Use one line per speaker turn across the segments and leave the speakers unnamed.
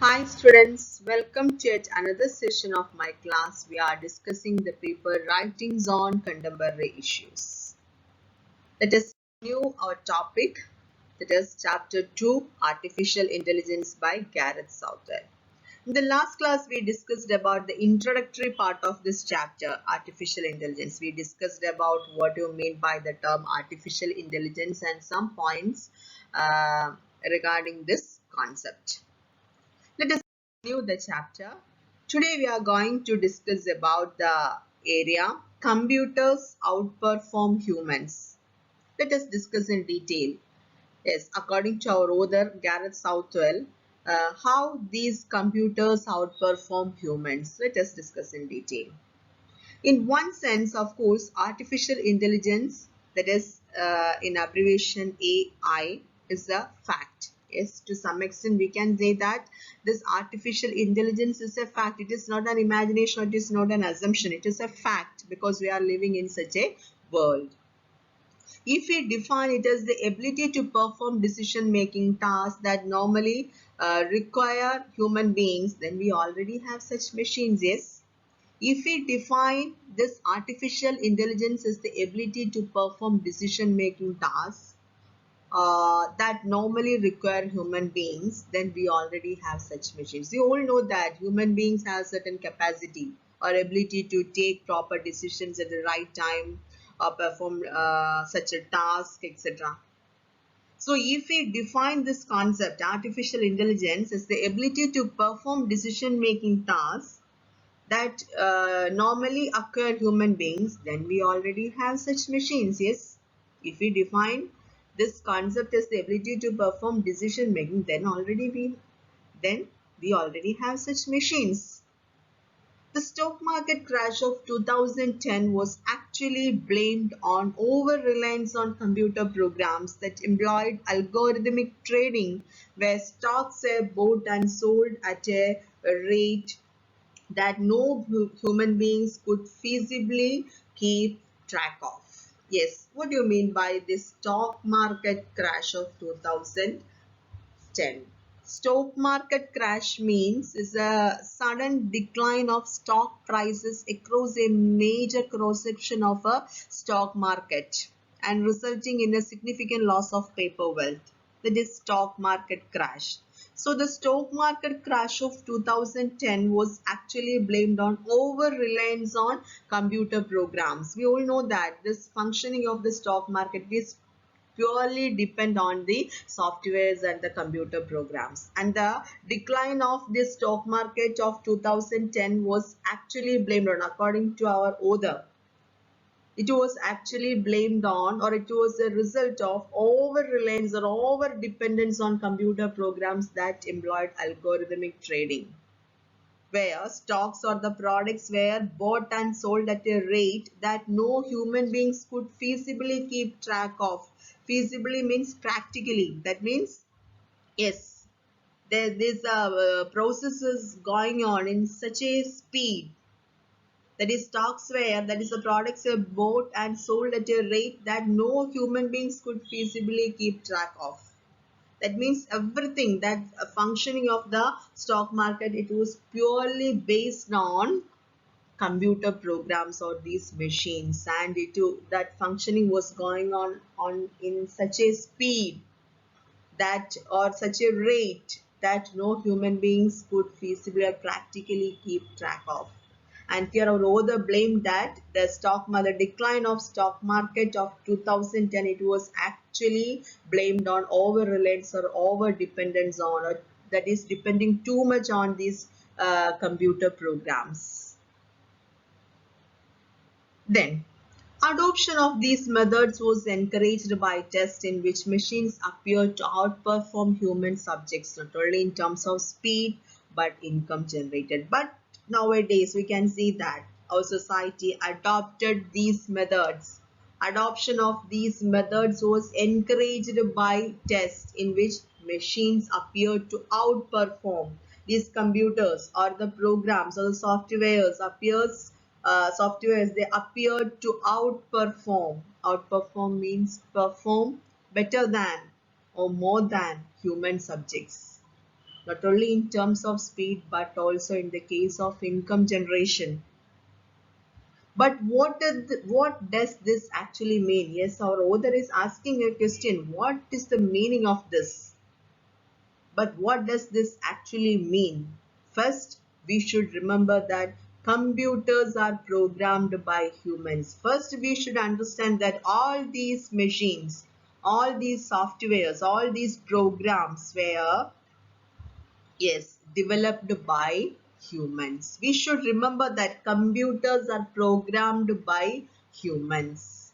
Hi students, welcome to yet another session of my class. We are discussing the paper Writings on Contemporary Issues. Let us continue our topic, that is chapter 2, Artificial Intelligence by Gareth Southwell. In the last class, we discussed about the introductory part of this chapter, Artificial Intelligence. We discussed about what you mean by the term Artificial Intelligence and some points regarding this concept. Let us continue the chapter. Today we are going to discuss about the area computers outperform humans. Let us discuss in detail. Yes, according to our author Gareth Southwell, how these computers outperform humans. Let us discuss in detail. In one sense, of course, artificial intelligence, that is in abbreviation AI, is a fact. Yes, to some extent we can say that this artificial intelligence is a fact. It is not an imagination, it is not an assumption. It is a fact because we are living in such a world. If we define it as the ability to perform decision-making tasks that normally require human beings, then we already have such machines, yes. If we define this artificial intelligence as the ability to perform decision-making tasks that normally require human beings, then we already have such machines. You all know that human beings have certain capacity or ability to take proper decisions at the right time or perform such a task, etc. So if we define this concept, artificial intelligence, as the ability to perform decision-making tasks that normally occur human beings, then we already have such machines, yes. If we define this concept as the ability to perform decision making, then we already have such machines. The stock market crash of 2010 was actually blamed on over-reliance on computer programs that employed algorithmic trading, where stocks were bought and sold at a rate that no human beings could feasibly keep track of. Yes, what do you mean by this stock market crash of 2010? Stock market crash means is a sudden decline of stock prices across a major cross-section of a stock market and resulting in a significant loss of paper wealth. That is stock market crash. So the stock market crash of 2010 was actually blamed on over-reliance on computer programs. We all know that this functioning of the stock market is purely depend on the softwares and the computer programs, and the decline of the stock market of 2010 was actually blamed on, according to our author, it was actually blamed on, or it was a result of over reliance or over dependence on computer programs that employed algorithmic trading, where stocks or the products were bought and sold at a rate that no human beings could feasibly keep track of. Feasibly means practically. That means, yes, this process is going on in such a speed. That is stocks were, that is the products were bought and sold at a rate that no human beings could feasibly keep track of. That means everything, that functioning of the stock market, it was purely based on computer programs or these machines, and that functioning was going on in such a speed that, or such a rate that no human beings could feasibly or practically keep track of. And here our author blamed that the decline of stock market of 2010, it was actually blamed on over reliance or over dependence on, or that is depending too much on these computer programs. Then, adoption of these methods was encouraged by tests in which machines appeared to outperform human subjects, not only in terms of speed but income generated. But nowadays we can see that our society adopted these methods. Adoption of these methods was encouraged by tests in which machines appeared to outperform these computers or the programs or the softwares, they appeared to outperform. Outperform means perform better than or more than human subjects. not only in terms of speed but also in the case of income generation. But what does this actually mean? Yes, our author is asking a question. What is the meaning of this? But what does this actually mean? First, we should remember that computers are programmed by humans. First, we should understand that all these machines, all these softwares, all these programs were, yes, developed by humans. We should remember that computers are programmed by humans.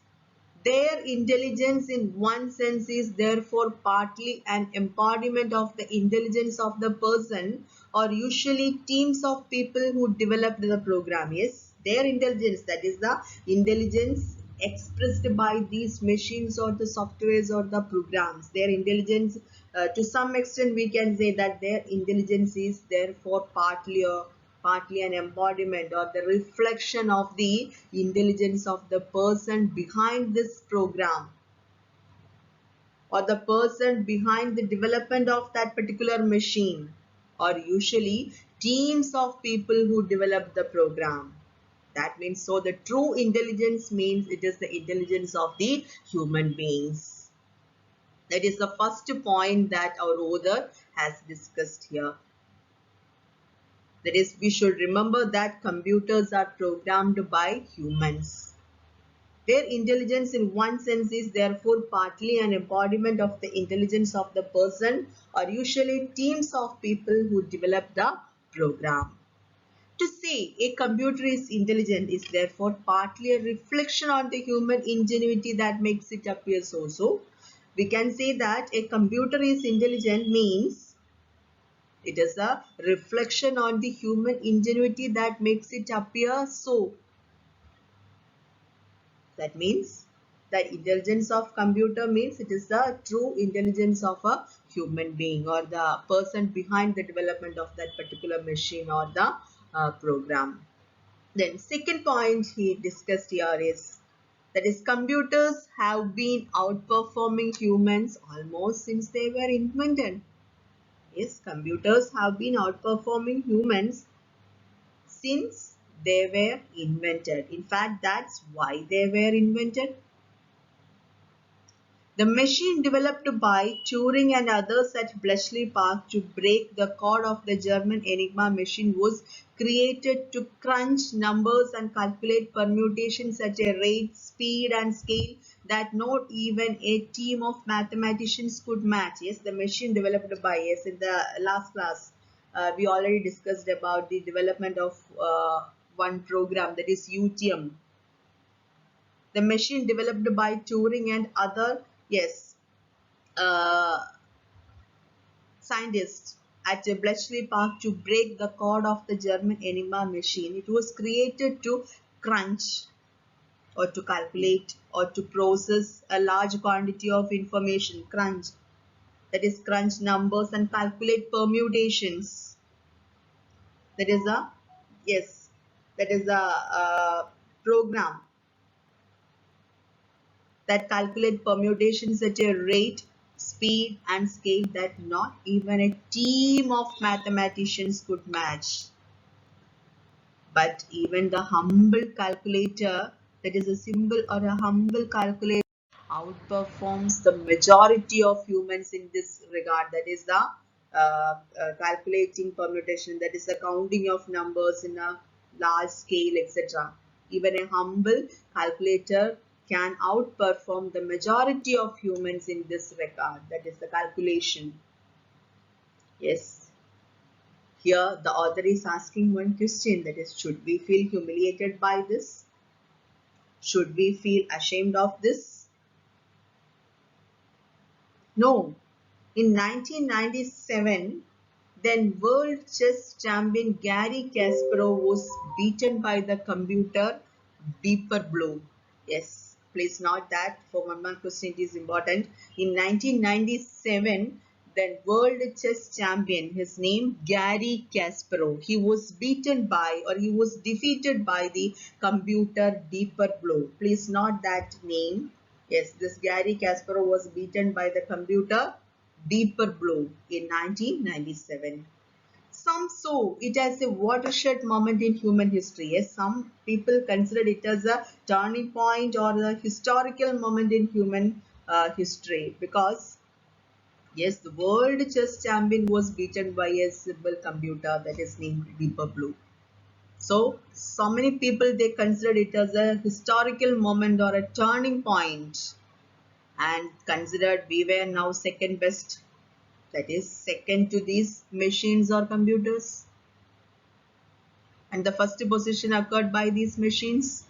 Their intelligence in one sense is therefore partly an embodiment of the intelligence of the person, or usually teams of people who developed the program. Yes, their intelligence, that is the intelligence expressed by these machines or the softwares or the programs. Their intelligence, to some extent we can say that their intelligence is therefore partly an embodiment or the reflection of the intelligence of the person behind this program, or the person behind the development of that particular machine, or usually teams of people who develop the program. That means, so the true intelligence means it is the intelligence of the human beings. That is the first point that our author has discussed here. That is, we should remember that computers are programmed by humans. Their intelligence in one sense is therefore partly an embodiment of the intelligence of the person, or usually teams of people who develop the program. To say a computer is intelligent is therefore partly a reflection on the human ingenuity that makes it appear so. So, we can say that a computer is intelligent means it is a reflection on the human ingenuity that makes it appear so. That means the intelligence of computer means it is the true intelligence of a human being or the person behind the development of that particular machine or the program. Then second point he discussed here is that is computers have been outperforming humans almost since they were invented. Yes, computers have been outperforming humans since they were invented. In fact, that's why they were invented. The machine developed by Turing and others at Bletchley Park to break the code of the German Enigma machine was created to crunch numbers and calculate permutations at a rate, speed and scale that not even a team of mathematicians could match. Yes, the machine developed by, yes, in the last class we already discussed about the development of one program, that is UTM. The machine developed by Turing and other, yes, uh, scientists at Bletchley Park to break the code of the German Enigma machine. It was created to crunch or to calculate or to process a large quantity of information. Crunch, that is crunch numbers and calculate permutations. That is a, yes, that is a program that calculate permutations at a rate, speed and scale that not even a team of mathematicians could match. But even the humble calculator, that is a symbol or a humble calculator, outperforms the majority of humans in this regard. That is the calculating permutation, that is the counting of numbers in a large scale, etc. Even a humble calculator can outperform the majority of humans in this regard, that is the calculation. Yes. Here the author is asking one question, that is, should we feel humiliated by this? Should we feel ashamed of this? No. In 1997, then world chess champion Gary Kasparov was beaten by the computer Deeper Blue. Yes, please note that for one mark question it is important. In 1997, then world chess champion, his name Gary Kasparov, he was beaten by or he was defeated by the computer Deeper Blue. Please note that name. Yes, this Gary Kasparov was beaten by the computer deeper blue in 1997. Some saw it as a watershed moment in human history. Yes, some people considered it as a turning point or a historical moment in human history because yes, the world chess champion was beaten by a simple computer that is named Deeper Blue. So many people they considered it as a historical moment or a turning point and considered we were now second best, that is second to these machines or computers, and the first position occurred by these machines.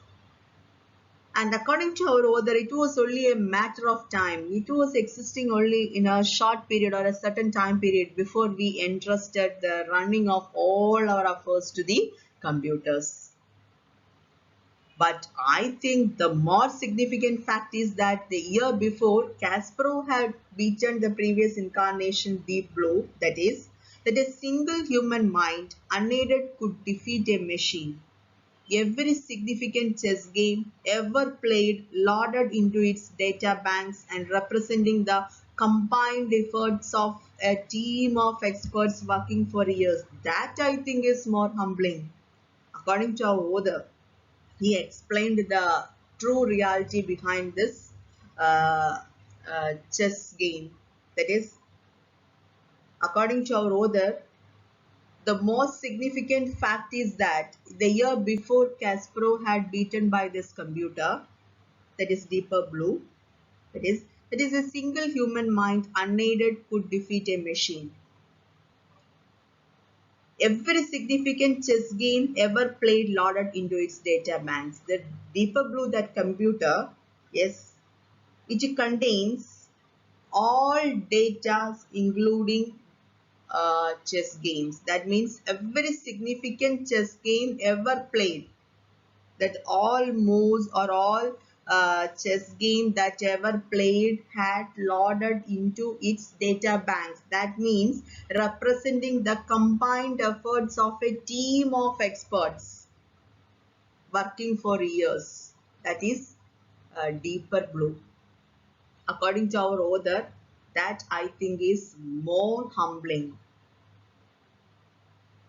And according to our author, it was only a matter of time. It was existing only in a short period or a certain time period before we entrusted the running of all our affairs to the computers. But I think the more significant fact is that the year before, Kasparov had beaten the previous incarnation Deep Blue, that is, that a single human mind unaided could defeat a machine. Every significant chess game ever played loaded into its data banks and representing the combined efforts of a team of experts working for years. That I think is more humbling. According to our author, he explained the true reality behind this chess game. That is, according to our author, the most significant fact is that the year before Kasparov had beaten by this computer, that is Deeper Blue, that is a single human mind unaided could defeat a machine. Every significant chess game ever played loaded into its data banks. The Deeper Blue, that computer, yes, it contains all data including chess games. That means every significant chess game ever played, that all moves or all chess game that ever played had loaded into its data banks. That means representing the combined efforts of a team of experts working for years. That is Deeper Blue. According to our author, that I think is more humbling.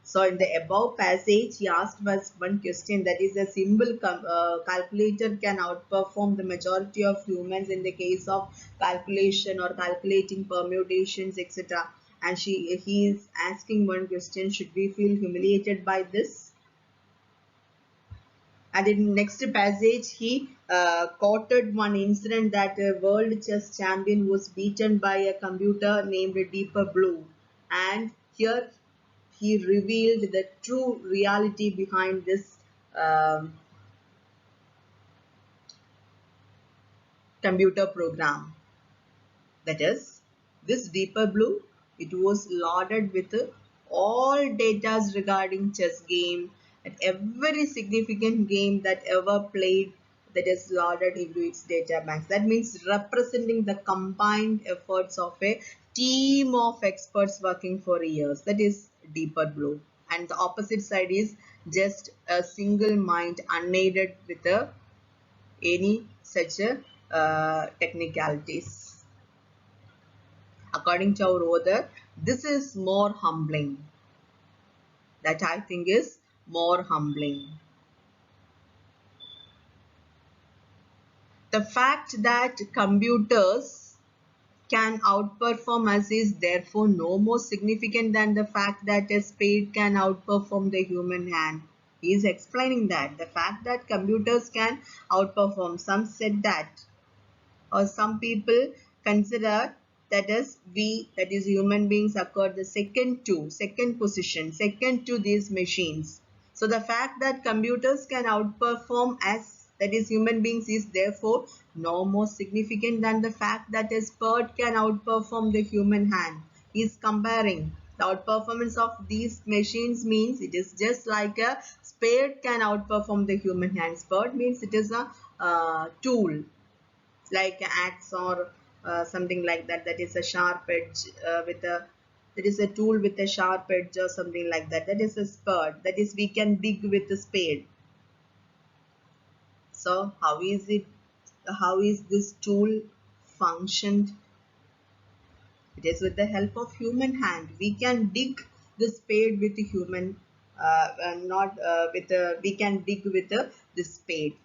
So in the above passage, he asked us one question, that is a simple calculator can outperform the majority of humans in the case of calculation or calculating permutations, etc. And he is asking one question, should we feel humiliated by this? And in next passage, he quoted one incident that a world chess champion was beaten by a computer named Deeper Blue. And here he revealed the true reality behind this um, computer program. That is, this Deeper Blue, it was loaded with all data regarding chess game and every significant game that ever played, that is loaded into its data banks. That means representing the combined efforts of a team of experts working for years. That is Deeper Blue. And the opposite side is just a single mind unaided with any such technicalities. According to our author, this is more humbling. That I think is more humbling. The fact that computers can outperform us is therefore no more significant than the fact that a spade can outperform the human hand. He is explaining that the fact that computers can outperform, some said that, or some people consider that is we, that is human beings, occurred the second position, second to these machines. So the fact that computers can outperform us, that is human beings, is therefore no more significant than the fact that a bird can outperform the human hand. He is comparing the outperformance of these machines, means it is just like a spade can outperform the human hand. Spade means it is a tool like an axe or something like that, that is a sharp edge with a, that is a tool with a sharp edge or something like that, that is a spade, that is we can dig with a spade. So how is it, how is this tool functioned? It is with the help of human hand. We can dig the spade with the human, not with a, we can dig with the spade.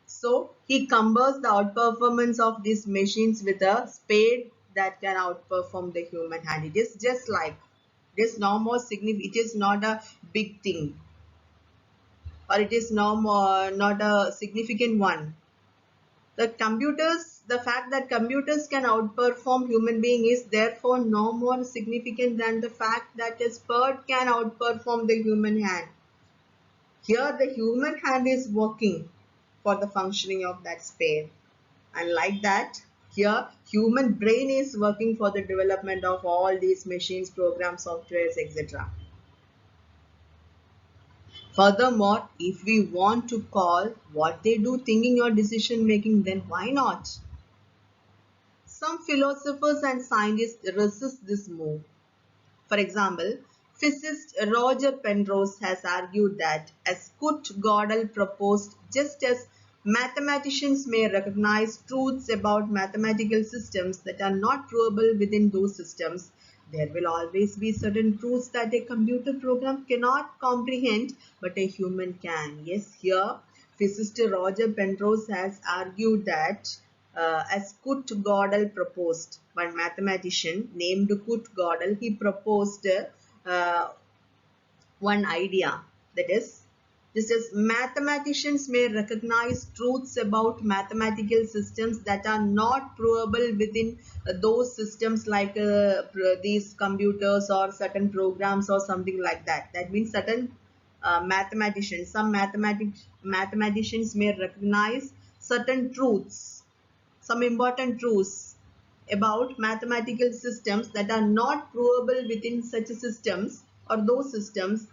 So he compares the outperformance of these machines with a spade that can outperform the human hand. It is just like, it is no more significant, it is not a big thing, or it is no more, not a significant one. The fact that computers can outperform human being is therefore no more significant than the fact that a spade can outperform the human hand. Here the human hand is working for the functioning of that spade. And like that, here human brain is working for the development of all these machines, programs, softwares, etc. Furthermore, if we want to call what they do thinking or decision making, then why not? Some philosophers and scientists resist this move. For example, physicist Roger Penrose has argued that, as Kurt Gödel proposed, just as mathematicians may recognize truths about mathematical systems that are not provable within those systems, there will always be certain truths that a computer program cannot comprehend but a human can. Yes, here physicist Roger Penrose has argued that, as Kurt Gödel proposed, one mathematician named Kurt Gödel, he proposed one idea, that is, just as mathematicians may recognize truths about mathematical systems that are not provable within those systems, like these computers or certain programs or something like that. That means certain some mathematicians may recognize certain truths, some important truths about mathematical systems that are not provable within such systems or those systems.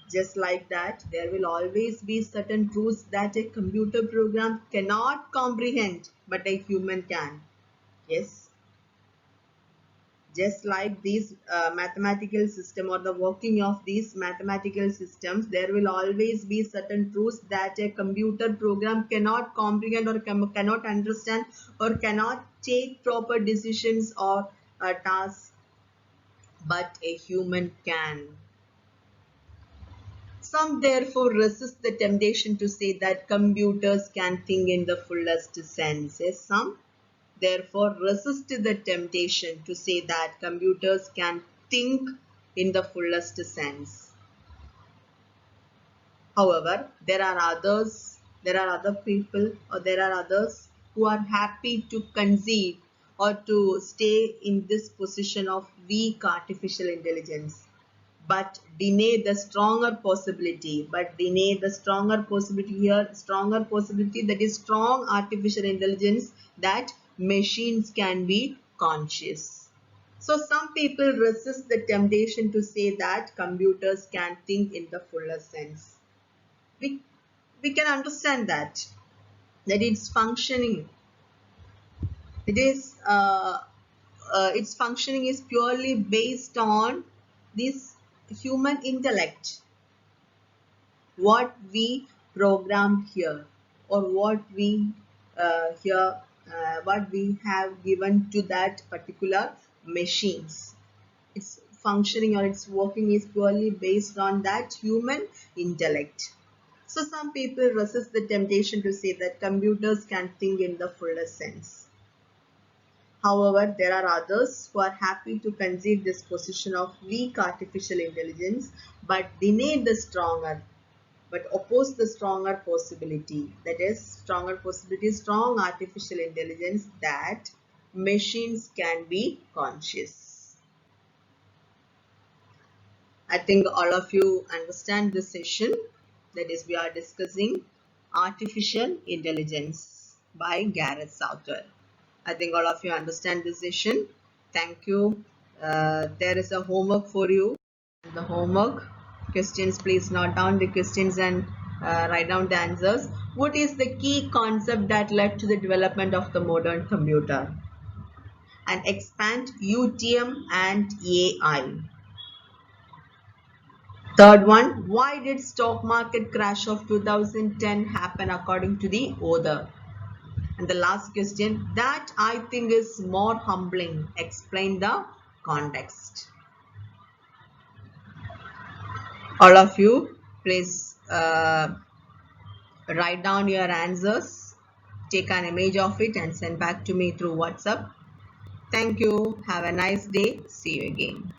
Just like that, there will always be certain truths that a computer program cannot comprehend but a human can. Yes, just like these mathematical system or the working of these mathematical systems, there will always be certain truths that a computer program cannot comprehend or cannot understand or cannot take proper decisions or tasks, but a human can. Some therefore resist the temptation to say that computers can think in the fullest sense. Yes, some therefore resist the temptation to say that computers can think in the fullest sense. However, there are other people, or there are others who are happy to concede or to stay in this position of weak artificial intelligence, but deny the stronger possibility. Stronger possibility, that is strong artificial intelligence, that machines can be conscious. So some people resist the temptation to say that computers can think in the fuller sense. We can understand that it's functioning. It is its functioning is purely based on this human intellect, what we programmed here, or what we have given to that particular machines. Its functioning or its working is purely based on that human intellect. So some people resist the temptation to say that computers can think in the fullest sense. However, there are others who are happy to concede this position of weak artificial intelligence, but oppose the stronger possibility, that is strong artificial intelligence, that machines can be conscious. I think all of you understand this session, that is, we are discussing artificial intelligence by Gareth Southwell. I think all of you understand this session. Thank you. There is a homework for you. The homework questions, please note down the questions and write down the answers. What is the key concept that led to the development of the modern computer? And expand UTM and AI. Third one, why did stock market crash of 2010 happen according to the author? And the last question, that I think is more humbling. Explain the context. All of you, please write down your answers, take an image of it and send back to me through WhatsApp. Thank you. Have a nice day. See you again.